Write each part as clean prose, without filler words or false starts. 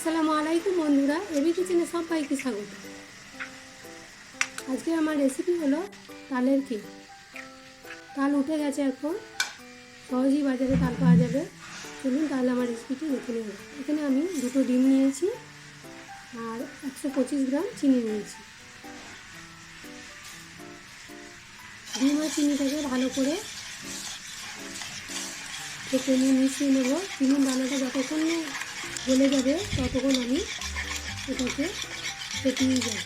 আসসালামু আলাইকুম বন্ধুরা, এবি কিচেনে সবাইকে স্বাগত। আজকে আমার রেসিপি হলো তালের কেক। তাল উঠে গেছে, এখন সহজেই বাজারে তাল পাওয়া যাবে। চলুন তাহলে আমার রেসিপিটি দেখে নেব। এখানে আমি 2টো ডিম নিয়েছি আর 125 গ্রাম চিনি নিয়েছি। ডিম আর চিনিটাকে ভালো করে ফেটে নিয়ে মিশিয়ে নেব। চিনির দানাটা যতক্ষণ গলে যাবে ততক্ষণ আমি এটাকে ফেটিয়ে যাব।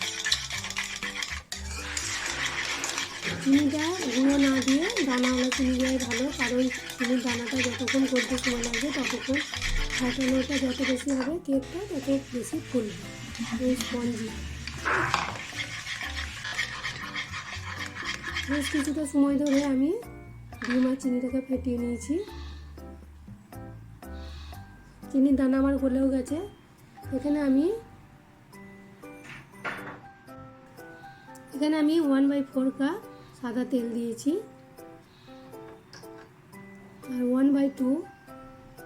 চিনিটা গুঁড়ো না দিয়ে দানাওয়ালা চিনি দেওয়াই ভালো, কারণ চিনির দানাটা যতক্ষণ করতে সময় লাগবে ততক্ষণ ফাটানোটা যত বেশি হবে কেকটা তত বেশি ফুলবে, স্পঞ্জি। বেশ কিছুটা সময় ধরে আমি ডিম আর চিনিটাকে ফেটিয়ে নিয়েছি। চিনির দানা আমার গলেও গেছে। এখানে আমি 1/4 কাপ সাদা তেল দিয়েছি আর 1/2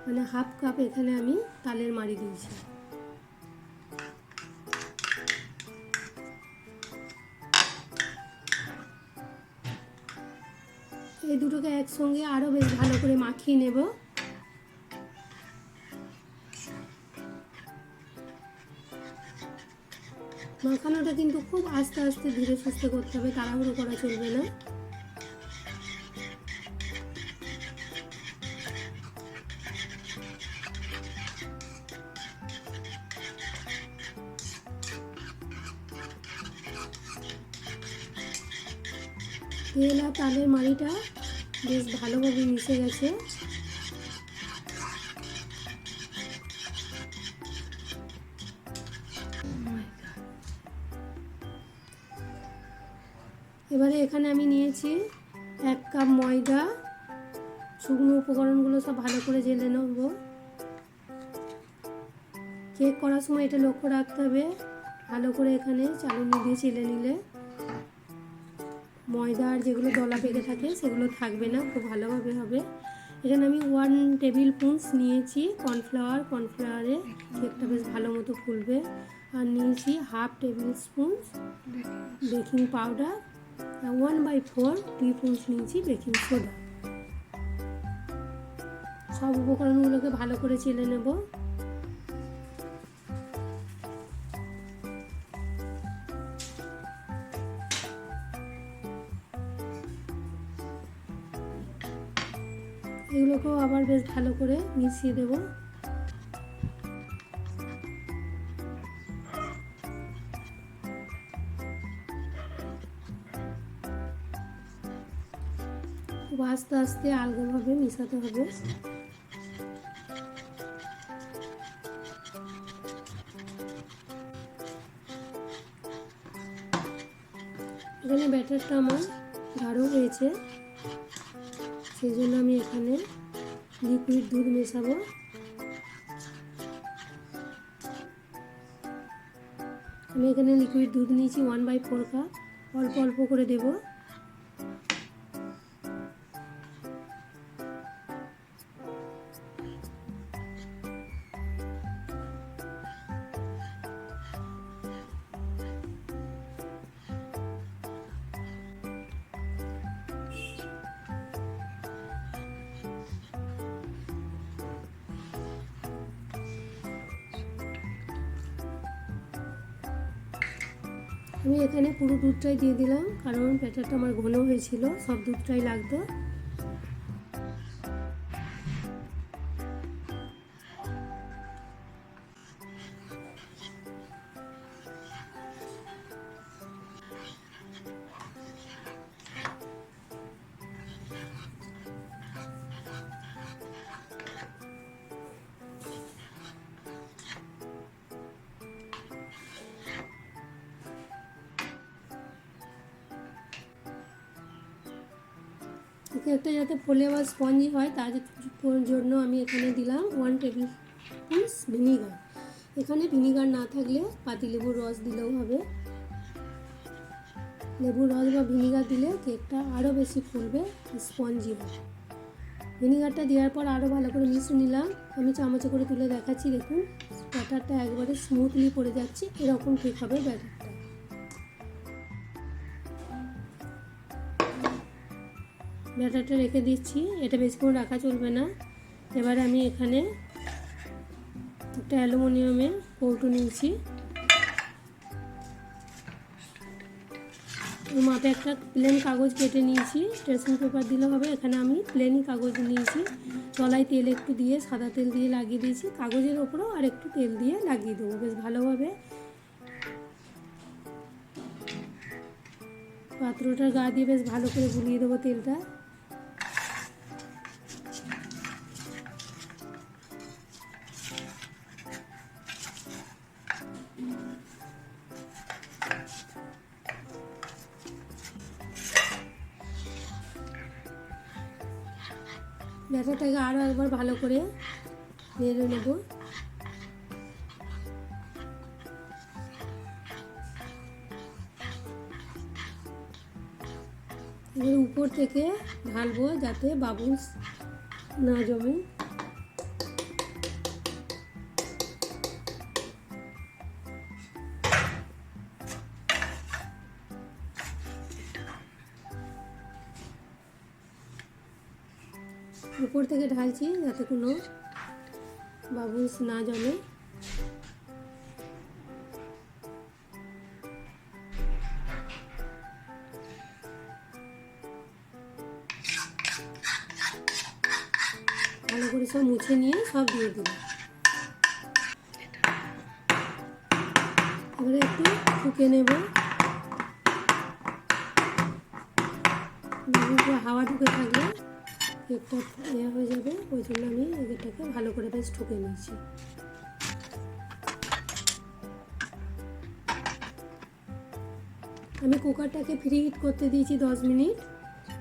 মানে হাফ কাপ এখানে আমি তালের মাড়ি দিয়েছি। এই দুটোকে একসঙ্গে আরও বেশ ভালো করে মাখিয়ে নেব। মাখানোটা কিন্তু খুব আস্তে আস্তে ধীরে সুস্থে করতে হবে, তাড়াহুড়ো করা চলবে না। তেল আর তালের মাড়িটা বেশ ভালোভাবে মিশে গেছে। এবারে এখানে আমি নিয়েছি 1 কাপ ময়দা। শুকনো উপকরণগুলো সব ভালো করে জেলে নেব। কেক করার সময় এটা লক্ষ্য রাখতে হবে, ভালো করে এখানে চালুনি দিয়ে চেলে নিলে ময়দা আর যেগুলো দলা পেকে থাকে সেগুলো থাকবে না, খুব ভালোভাবে হবে। এখানে আমি 1 টেবিল স্পুন নিয়েছি কর্নফ্লাওয়ারে কেকটা বেশ ভালো মতো ফুলবে। আর নিয়েছি half tablespoon baking powder আর 1/4 টিস্পুন নিয়েছি বেকিং সোডা। সব উপকরণগুলোকে ভালো করে চেলে নেব। এগুলোকেও আবার বেশ ভালো করে মিশিয়ে দেব। খুব আস্তে আস্তে আলগোভাবে মিশাতে হবে। এখানে ব্যাটারটা আমার গাঢ় হয়েছে, সেই জন্য আমি এখানে লিকুইড দুধ মেশাবো। আমি এখানে লিকুইড দুধ নিয়েছি 1/4 কাপ, অল্প অল্প করে দেব। আমি এখানে পুরো দুধটাই দিয়ে দিলাম, কারণ ব্যাটারটা আমার ঘন হয়েছিল, সব দুধটাই লাগতো। কেকটা যাতে ফোলে বা স্পঞ্জি হয় তার জন্য আমি এখানে দিলাম 1 টেবিল স্পুন ভিনিগার। এখানে ভিনিগার না থাকলে পাতিলেবুর রস দিলেও হবে। লেবুর রস বা ভিনিগার দিলে কেকটা আরও বেশি ফুলবে, স্পঞ্জি হবে। ভিনিগারটা দেওয়ার পর আরও ভালো করে মিশিয়ে নিলাম। আমি চামচে করে তুলে দেখাচ্ছি, দেখুন ব্যাটারটা একবারে স্মুথলি পড়ে যাচ্ছে, এরকম ঠিক হবে ব্যাটারটা। ব্যাটারটা রেখে দিচ্ছি, এটা বেশিক্ষণ রাখা চলবে না। এবার আমি এখানে একটা অ্যালুমিনিয়ামের কৌটো নিয়েছি, ওর মাপে একটা প্লেন কাগজ কেটে নিয়েছি, ট্রেসিং পেপার দিলে হবে। এখানে আমি প্লেনই কাগজ নিয়েছি, তলায় তেল একটু দিয়ে সাদা তেল দিয়ে লাগিয়ে দিয়েছি, কাগজের ওপরেও আর একটু তেল দিয়ে লাগিয়ে দেবো বেশ ভালোভাবে। পাত্রটার গা দিয়ে বেশ ভালো করে বুলিয়ে দেবো তেলটা। ব্যাটারটাকে আরও একবার ভালো করে নেড়ে নেব। এবার উপর থেকে ঢালবো যাতে বাবুলস না জমে। উপর থেকে ঢালছি যাতে কোনো বাবুলস না জমে। ভালো করে সব মুছে নিয়ে সব দিয়ে দিলাম। এবারে একটু ফুঁকে নেব, হাওয়া ঢুকে থাকলে কেকটা হয়ে যাবে, ওই জন্য আমি এটাকে ভালো করে বেশ ঠুকে নিয়েছি। আমি কুকারটাকে প্রি হিট করতে দিয়েছি 10 মিনিট,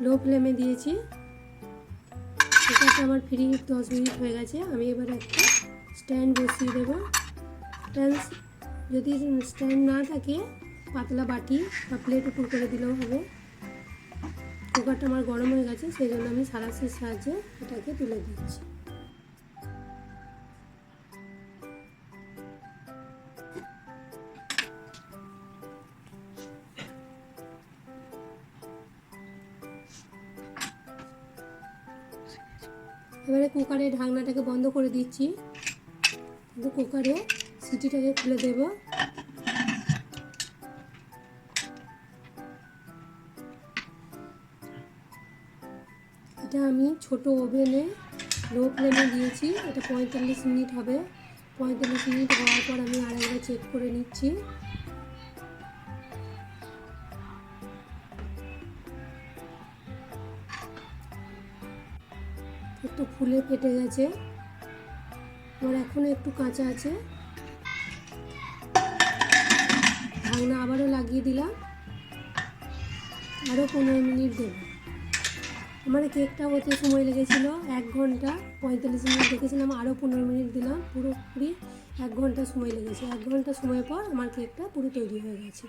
লো ফ্লেমে দিয়েছি। কুকারটা আমার প্রি হিট 10 মিনিট হয়ে গেছে। আমি এবার একটা স্ট্যান্ড বসিয়ে দেবো। যদি স্ট্যান্ড না থাকে পাতলা বাটি বা প্লেট উপর করে দিলেও হবে। কুকারটা আমার গরম হয়ে গেছে, সেই জন্য আমি সাঁড়াশির সাহায্যে এটাকে তুলে দিচ্ছি। এবারে কুকারের ঢাকনাটাকে বন্ধ করে দিচ্ছি, কুকারে সিটিটাকে খুলে দেব। এটা আমি ছোট ওভেনে লো ফ্লেমে দিয়েছি, এটা 45 মিনিট হবে। 45 মিনিট হওয়ার পর আমি আরেকবার চেক করে নিচ্ছি। একটু ফুলে ফেটে গেছে, আর এখনো একটু কাঁচা আছে। ঢাকনা আবারও লাগিয়ে দিলাম, আরও 15 মিনিট দেব। আমার কেকটা হতে সময় লেগেছিল 1 ঘন্টা 45 মিনিট, দেখেছিলাম আরও 15 মিনিট দিলাম, পুরোপুরি 1 ঘন্টা সময় লেগেছে। 1 ঘন্টা সময় পর আমার কেকটা পুরো তৈরি হয়ে গেছে।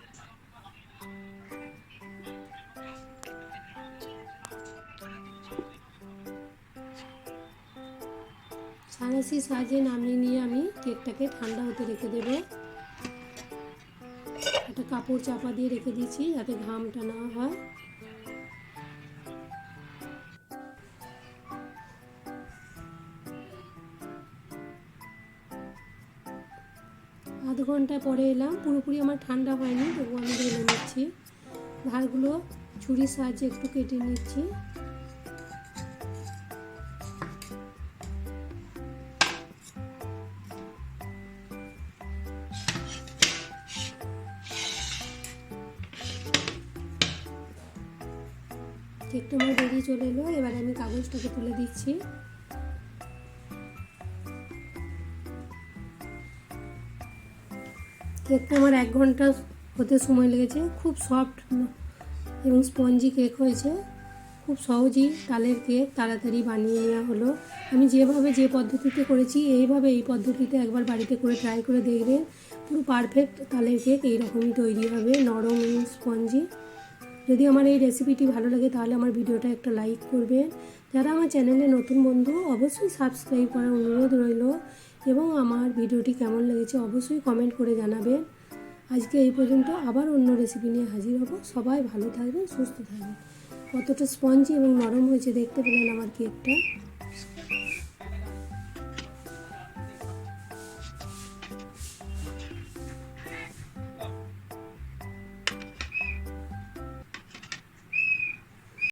সাঁড়াশির সাহায্যে নামিয়ে নিয়ে আমি কেকটাকে ঠান্ডা হতে রেখে দেবো। একটা কাপড় চাপা দিয়ে রেখে দিয়েছি যাতে ঘামটা না হয়। আধ ঘন্টা পরে এলাম, পুরোপুরি আমার ঠান্ডা হয়নি, তবু আমি ঢেলে নিচ্ছি। ধারগুলো ছুরির সাহায্যে একটু কেটে নিচ্ছি। কেকটা আমার বেরিয়ে চলে এলো। এবার আমি কাগজটাকে তুলে দিচ্ছি। কেকটা আমার 1 ঘন্টা হতে সময় লেগেছে। খুব সফট এবং স্পঞ্জি কেক হয়েছে। খুব সহজেই তালের কেক তাড়াতাড়ি বানিয়ে নেওয়া হলো। আমি যেভাবে যে পদ্ধতিতে করেছি এইভাবে এই পদ্ধতিতে একবার বাড়িতে করে ট্রাই করে দেখবেন, পুরো পারফেক্ট তালের কেক এইরকমই তৈরি হবে, নরম এবং স্পঞ্জি। যদি আমার এই রেসিপিটি ভালো লাগে তাহলে আমার ভিডিওটা একটা লাইক করবেন, যারা আমার চ্যানেলে নতুন বন্ধু অবশ্যই সাবস্ক্রাইব করার অনুরোধ রইল এবং আমার ভিডিওটি কেমন লেগেছে অবশ্যই কমেন্ট করে জানাবেন। আজকে এই পর্যন্ত, আবার অন্য রেসিপি নিয়ে হাজির হব। সবাই ভালো থাকবেন, সুস্থ থাকবেন। কতটা স্পঞ্জি এবং নরম হয়েছে দেখতে পেলেন আমার কেকটা।